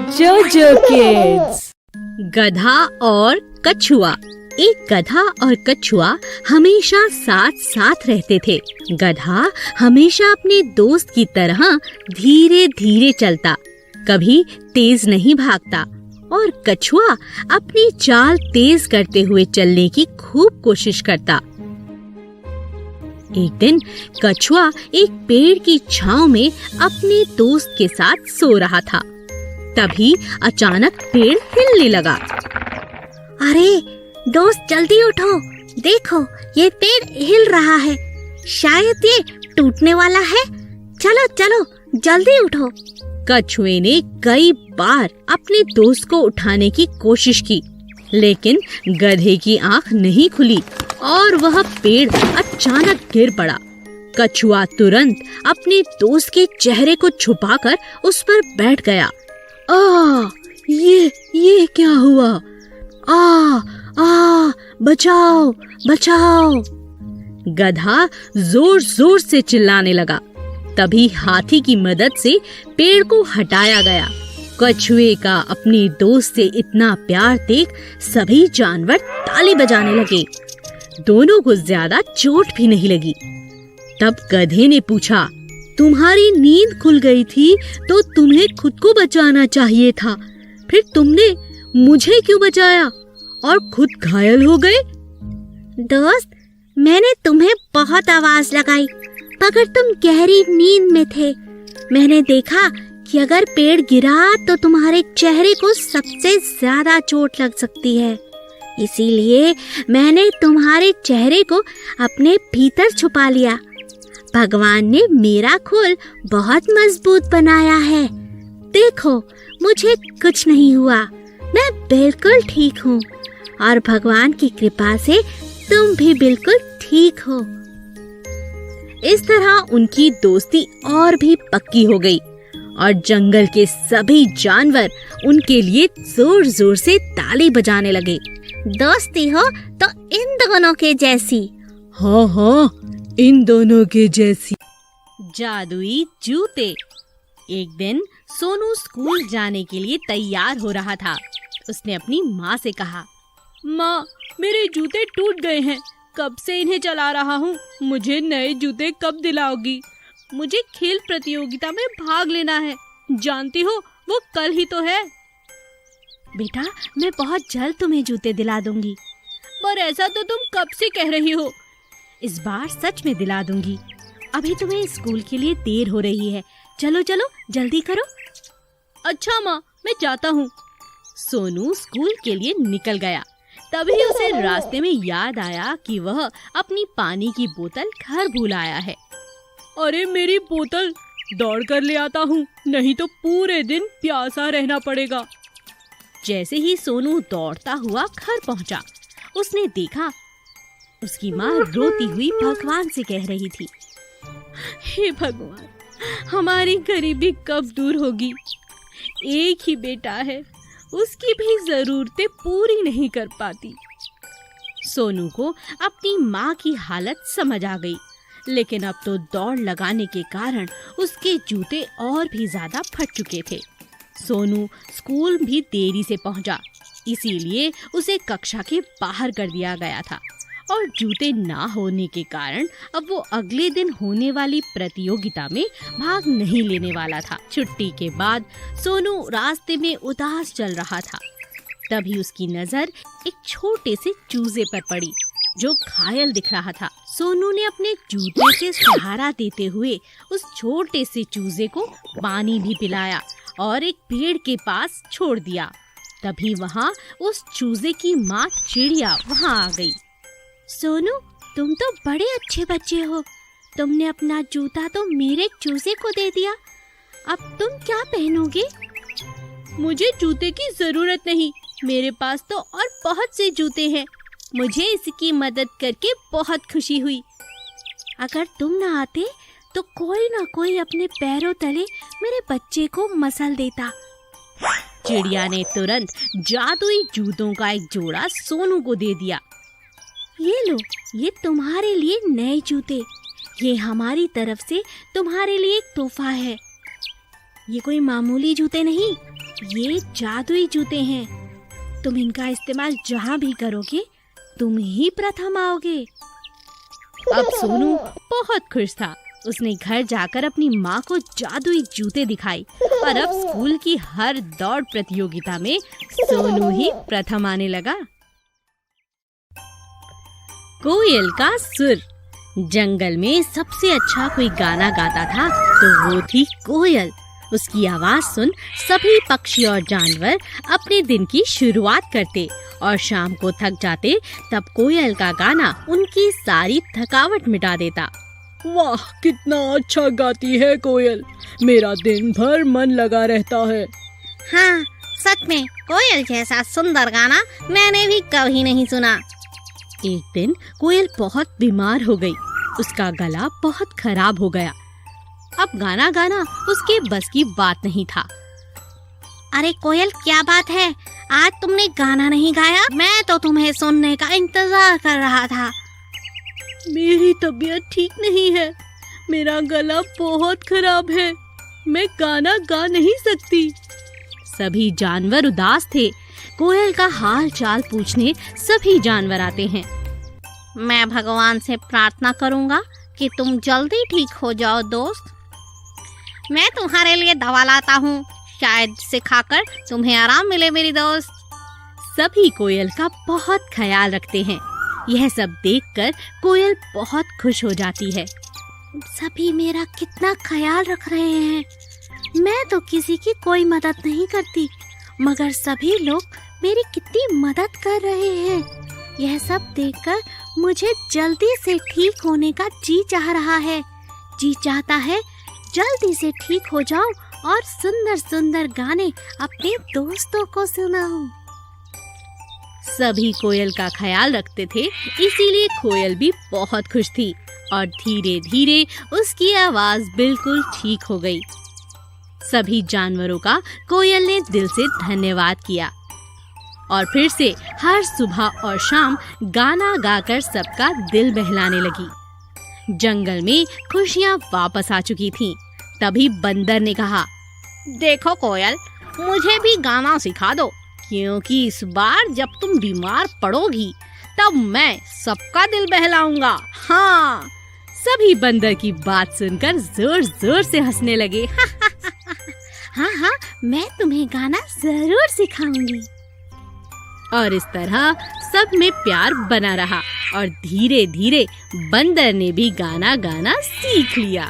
जोजो किड्स। गधा और कछुआ। एक गधा और कछुआ हमेशा साथ साथ रहते थे। गधा हमेशा अपने दोस्त की तरह धीरे धीरे चलता, कभी तेज नहीं भागता, और कछुआ अपनी चाल तेज करते हुए चलने की खूब कोशिश करता। एक दिन कछुआ एक पेड़ की छांव में अपने दोस्त के साथ सो रहा था। तभी अचानक पेड़ हिलने लगा। अरे दोस्त, जल्दी उठो, देखो ये पेड़ हिल रहा है, शायद ये टूटने वाला है। चलो चलो जल्दी उठो। कछुए ने कई बार अपने दोस्त को उठाने की कोशिश की, लेकिन गधे की आंख नहीं खुली और वह पेड़ अचानक गिर पड़ा। कछुआ तुरंत अपने दोस्त के चेहरे को छुपाकर उस पर बैठ गया। ये क्या हुआ? बचाओ बचाओ! गधा जोर जोर से चिल्लाने लगा। तभी हाथी की मदद से पेड़ को हटाया गया। कछुए का अपने दोस्त से इतना प्यार देख सभी जानवर ताली बजाने लगे। दोनों को ज्यादा चोट भी नहीं लगी। तब गधे ने पूछा, तुम्हारी नींद खुल गई थी तो तुम्हें खुद को बचाना चाहिए था, फिर तुमने मुझे क्यों बचाया और खुद घायल हो गए? दोस्त, मैंने तुम्हें बहुत आवाज लगाई, मगर तुम गहरी नींद में थे। मैंने देखा कि अगर पेड़ गिरा तो तुम्हारे चेहरे को सबसे ज्यादा चोट लग सकती है, इसीलिए मैंने तुम्हारे चेहरे को अपने भीतर छुपा लिया। भगवान ने मेरा खोल बहुत मजबूत बनाया है। देखो, मुझे कुछ नहीं हुआ, मैं बिल्कुल ठीक हूँ, और भगवान की कृपा से तुम भी बिल्कुल ठीक हो। इस तरह उनकी दोस्ती और भी पक्की हो गई और जंगल के सभी जानवर उनके लिए जोर जोर से ताली बजाने लगे। दोस्ती हो तो इन दोनों के जैसी। हाँ, इन दोनों के जैसी। जादुई जूते। एक दिन सोनू स्कूल जाने के लिए तैयार हो रहा था। उसने अपनी माँ से कहा, माँ, मेरे जूते टूट गए हैं, कब से इन्हें चला रहा हूँ, मुझे नए जूते कब दिलाओगी? मुझे खेल प्रतियोगिता में भाग लेना है, जानती हो वो कल ही तो है। बेटा, मैं बहुत जल्द तुम्हें जूते दिला दूंगी। पर ऐसा तो तुम कब से कह रही हो। इस बार सच में दिला दूंगी। अभी तुम्हें स्कूल के लिए देर हो रही है, चलो चलो जल्दी करो। अच्छा माँ, मैं जाता हूँ। सोनू स्कूल के लिए निकल गया। तभी उसे रास्ते में याद आया कि वह अपनी पानी की बोतल घर भूल आया है। अरे मेरी बोतल, दौड़ कर ले आता हूँ, नहीं तो पूरे दिन प्यासा रहना पड़ेगा। जैसे ही सोनू दौड़ता हुआ घर पहुंचा, उसने देखा उसकी माँ रोती हुई भगवान से कह रही थी, हे भगवान, हमारी गरीबी कब दूर होगी? एक ही बेटा है, उसकी भी जरूरतें पूरी नहीं कर पाती। सोनू को अपनी माँ की हालत समझ आ गई, लेकिन अब तो दौड़ लगाने के कारण उसके जूते और भी ज्यादा फट चुके थे। सोनू स्कूल भी देरी से पहुंचा, इसीलिए उसे कक्षा के बाहर कर दिया गया था, और जूते ना होने के कारण अब वो अगले दिन होने वाली प्रतियोगिता में भाग नहीं लेने वाला था। छुट्टी के बाद सोनू रास्ते में उदास चल रहा था। तभी उसकी नजर एक छोटे से चूजे पर पड़ी जो घायल दिख रहा था। सोनू ने अपने जूते से सहारा देते हुए उस छोटे से चूजे को पानी भी पिलाया और एक पेड़ के पास छोड़ दिया। तभी वहाँ उस चूजे की माँ चिड़िया वहाँ आ गई। सोनू, तुम तो बड़े अच्छे बच्चे हो, तुमने अपना जूता तो मेरे चूजे को दे दिया, अब तुम क्या पहनोगे? मुझे जूते की जरूरत नहीं, मेरे पास तो और बहुत से जूते हैं। मुझे इसकी मदद करके बहुत खुशी हुई। अगर तुम ना आते तो कोई ना कोई अपने पैरों तले मेरे बच्चे को मसल देता। चिड़िया ने तुरंत जादुई जूतों का एक जोड़ा सोनू को दे दिया। ये लो, ये तुम्हारे लिए नए जूते, ये हमारी तरफ से तुम्हारे लिए एक तोहफा है। ये कोई मामूली जूते नहीं, ये जादुई जूते हैं। तुम इनका इस्तेमाल जहाँ भी करोगे तुम ही प्रथम आओगे। अब सोनू बहुत खुश था। उसने घर जाकर अपनी माँ को जादुई जूते दिखाए और अब स्कूल की हर दौड़ प्रतियोगिता में सोनू ही प्रथम आने लगा। कोयल का सुर। जंगल में सबसे अच्छा कोई गाना गाता था तो वो थी कोयल। उसकी आवाज सुन सभी पक्षी और जानवर अपने दिन की शुरुआत करते और शाम को थक जाते तब कोयल का गाना उनकी सारी थकावट मिटा देता। वाह, कितना अच्छा गाती है कोयल। मेरा दिन भर मन लगा रहता है। हाँ, सच में कोयल जैसा सुंदर गाना मैंने भी कभी नहीं सुना। एक दिन कोयल बहुत बीमार हो गई। उसका गला बहुत खराब हो गया। अब गाना गाना उसके बस की बात नहीं था। अरे कोयल, क्या बात है? आज तुमने गाना नहीं गाया? मैं तो तुम्हें सुनने का इंतजार कर रहा था। मेरी तबीयत ठीक नहीं है। मेरा गला बहुत खराब है। मैं गाना गा नहीं सकती। सभी जानवर उदास थे। कोयल का हाल चाल पूछने सभी जानवर आते हैं। मैं भगवान से प्रार्थना करूंगा कि तुम जल्दी ठीक हो जाओ दोस्त। मैं तुम्हारे लिए दवा लाता हूँ, शायद इसे खाकर तुम्हें आराम मिले मेरी दोस्त। सभी कोयल का बहुत ख्याल रखते हैं। यह सब देखकर कोयल बहुत खुश हो जाती है। सभी मेरा कितना ख्याल रख रहे हैं। मैं तो किसी की कोई मदद नहीं करती, मगर सभी लोग मेरी कितनी मदद कर रहे हैं। यह सब देखकर मुझे जल्दी से ठीक होने का जी चाह रहा है। जी चाहता है जल्दी से ठीक हो जाऊं और सुंदर सुंदर गाने अपने दोस्तों को सुनाऊं। सभी कोयल का ख्याल रखते थे, इसीलिए कोयल भी बहुत खुश थी और धीरे धीरे उसकी आवाज बिल्कुल ठीक हो गई। सभी जानवरों का कोयल ने दिल से धन्यवाद किया और फिर से हर सुबह और शाम गाना गाकर सबका दिल बहलाने लगी। जंगल में खुशियाँ वापस आ चुकी थीं। तभी बंदर ने कहा, देखो कोयल, मुझे भी गाना सिखा दो, क्योंकि इस बार जब तुम बीमार पड़ोगी तब मैं सबका दिल बहलाऊंगा। हाँ। सभी बंदर की बात सुनकर जोर जोर से हंसने लगे। हाँ हाँ, मैं तुम्हें गाना जरूर सिखाऊंगी। और इस तरह सब में प्यार बना रहा और धीरे धीरे बंदर ने भी गाना गाना सीख लिया।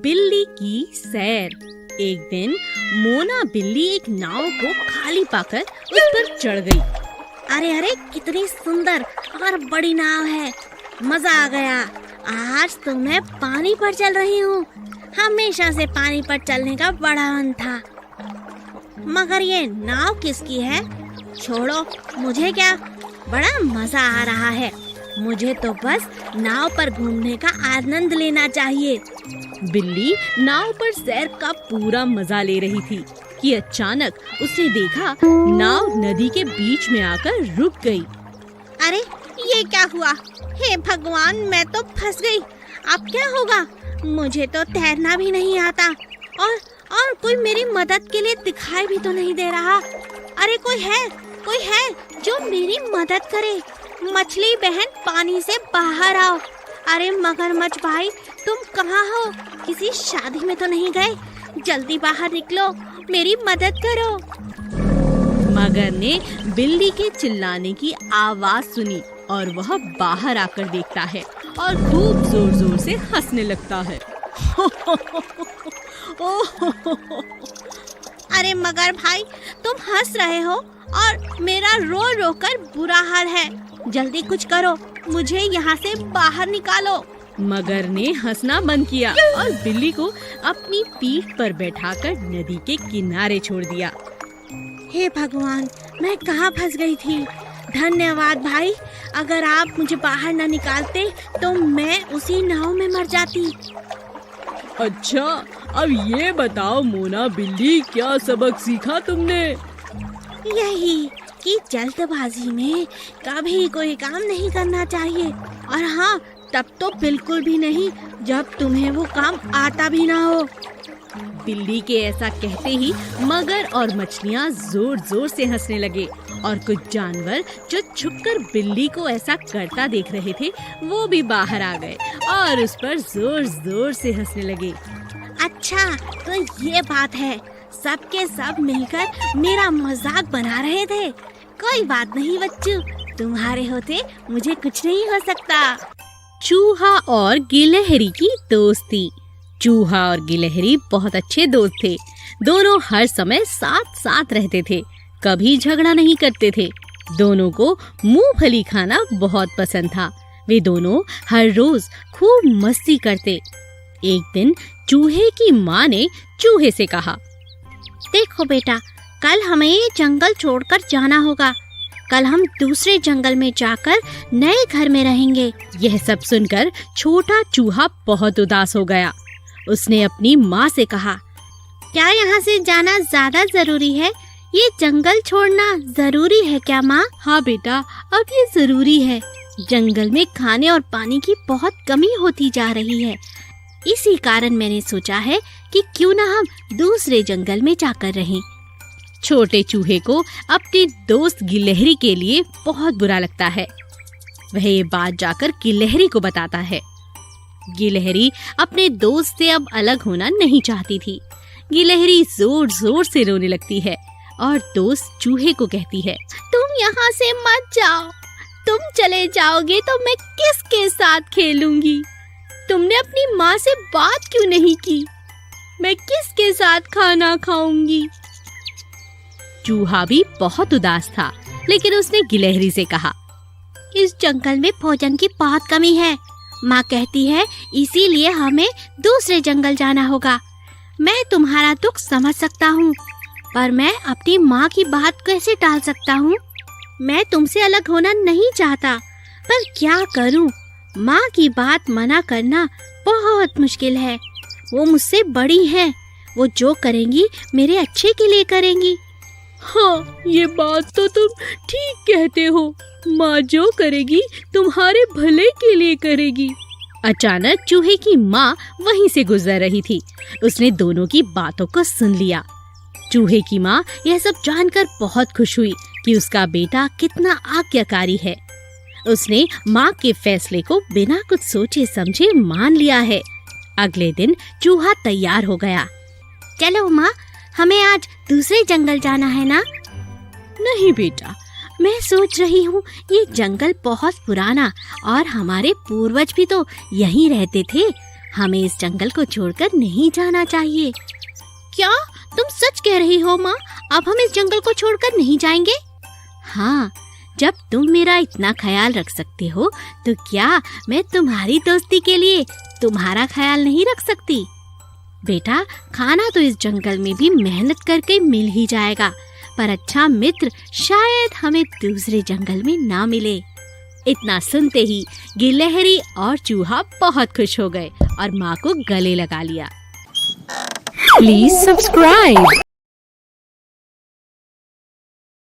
बिल्ली की सैर। एक दिन मोना बिल्ली एक नाव को खाली पाकर उस पर चढ़ गई। अरे अरे, कितनी सुंदर और बड़ी नाव है। मजा आ गया। आज तो मैं पानी पर चल रही हूँ। हमेशा से पानी पर चलने का बड़ा मन था। मगर ये नाव किसकी है? छोड़ो, मुझे क्या, बड़ा मजा आ रहा है। मुझे तो बस नाव पर घूमने का आनंद लेना चाहिए। बिल्ली नाव पर सैर का पूरा मजा ले रही थी कि अचानक उसने देखा नाव नदी के बीच में आकर रुक गई। अरे, ये क्या हुआ? हे भगवान, मैं तो फंस गई। अब क्या होगा? मुझे तो तैरना भी नहीं आता और कोई मेरी मदद के लिए दिखाई भी तो नहीं दे रहा। अरे कोई है जो मेरी मदद करे। मछली बहन, पानी से बाहर आओ। अरे मगरमच्छ भाई, तुम कहाँ हो? किसी शादी में तो नहीं गए? जल्दी बाहर निकलो, मेरी मदद करो। मगर ने बिल्ली के चिल्लाने की आवाज सुनी और वह बाहर आकर देखता है और खूब जोर जोर से हंसने लगता है। अरे मगर भाई, तुम हंस रहे हो और मेरा रो रो कर बुरा हाल है। जल्दी कुछ करो, मुझे यहाँ से बाहर निकालो। मगर ने हंसना बंद किया और बिल्ली को अपनी पीठ पर बैठाकर नदी के किनारे छोड़ दिया। हे भगवान, मैं कहाँ फंस गई थी। धन्यवाद भाई, अगर आप मुझे बाहर न निकालते तो मैं उसी नाव में मर जाती। अच्छा, अब ये बताओ मोना बिल्ली, क्या सबक सीखा तुमने? यही कि जल्दबाजी में कभी कोई काम नहीं करना चाहिए। और हाँ, तब तो बिल्कुल भी नहीं जब तुम्हें वो काम आता भी ना हो। बिल्ली के ऐसा कहते ही मगर और मछलियाँ जोर जोर से हंसने लगे और कुछ जानवर जो छुपकर बिल्ली को ऐसा करता देख रहे थे वो भी बाहर आ गए और उस पर जोर जोर से हंसने लगे। अच्छा, तो ये बात है, सबके सब मिलकर मेरा मजाक बना रहे थे। कोई बात नहीं बच्चों, तुम्हारे होते मुझे कुछ नहीं हो सकता। चूहा और गिलहरी की दोस्ती। चूहा और गिलहरी बहुत अच्छे दोस्त थे। दोनों हर समय साथ साथ रहते थे, कभी झगड़ा नहीं करते थे। दोनों को मूंगफली खाना बहुत पसंद था। वे दोनों हर रोज खूब मस्ती करते। एक दिन चूहे की माँ ने चूहे से कहा, देखो बेटा, कल हमें ये जंगल छोड़कर जाना होगा। कल हम दूसरे जंगल में जाकर नए घर में रहेंगे। यह सब सुनकर छोटा चूहा बहुत उदास हो गया। उसने अपनी माँ से कहा, क्या यहाँ से जाना ज्यादा जरूरी है? ये जंगल छोड़ना जरूरी है क्या माँ? हाँ बेटा, अब ये जरूरी है। जंगल में खाने और पानी की बहुत कमी होती जा रही है। इसी कारण मैंने सोचा है कि क्यों ना हम दूसरे जंगल में जाकर रहें। छोटे चूहे को अपने दोस्त गिलहरी के लिए बहुत बुरा लगता है। वह ये बात जाकर गिलहरी को बताता है। गिलहरी अपने दोस्त से अब अलग होना नहीं चाहती थी। गिलहरी जोर जोर से रोने लगती है और दोस्त चूहे को कहती है, तुम यहाँ से मत जाओ। तुम चले जाओगे तो मैं किसके साथ खेलूंगी? तुमने अपनी माँ से बात क्यों नहीं की? मैं किसके साथ खाना खाऊंगी? चूहा भी बहुत उदास था, लेकिन उसने गिलहरी से कहा, इस जंगल में भोजन की बहुत कमी है। माँ कहती है इसीलिए हमें दूसरे जंगल जाना होगा। मैं तुम्हारा दुख समझ सकता हूँ, पर मैं अपनी माँ की बात कैसे टाल सकता हूँ? मैं तुमसे अलग होना नहीं चाहता, पर क्या करूँ? माँ की बात मना करना बहुत मुश्किल है। वो मुझसे बड़ी हैं, वो जो करेंगी मेरे अच्छे के लिए करेंगी। हाँ, ये बात तो तुम ठीक कहते हो। माँ जो करेगी तुम्हारे भले के लिए करेगी। अचानक चूहे की माँ वहीं से गुजर रही थी। उसने दोनों की बातों को सुन लिया। चूहे की माँ यह सब जानकर बहुत खुश हुई कि उसका बेटा कितना आज्ञाकारी है। उसने माँ के फैसले को बिना कुछ सोचे समझे मान लिया है। अगले दिन चूहा तैयार हो गया। चलो माँ, हमें आज दूसरे जंगल जाना है ना? नहीं बेटा, मैं सोच रही हूँ ये जंगल बहुत पुराना और हमारे पूर्वज भी तो यहीं रहते थे। हमें इस जंगल को छोड़कर नहीं जाना चाहिए। क्या तुम सच कह रही हो माँ? अब हम इस जंगल को छोड़कर नहीं जाएंगे? हाँ, जब तुम मेरा इतना ख्याल रख सकते हो तो क्या मैं तुम्हारी दोस्ती के लिए तुम्हारा ख्याल नहीं रख सकती? बेटा, खाना तो इस जंगल में भी मेहनत करके मिल ही जाएगा, पर अच्छा मित्र शायद हमें दूसरे जंगल में ना मिले। इतना सुनते ही गिलहरी और चूहा बहुत खुश हो गए और माँ को गले लगा लिया। Please subscribe.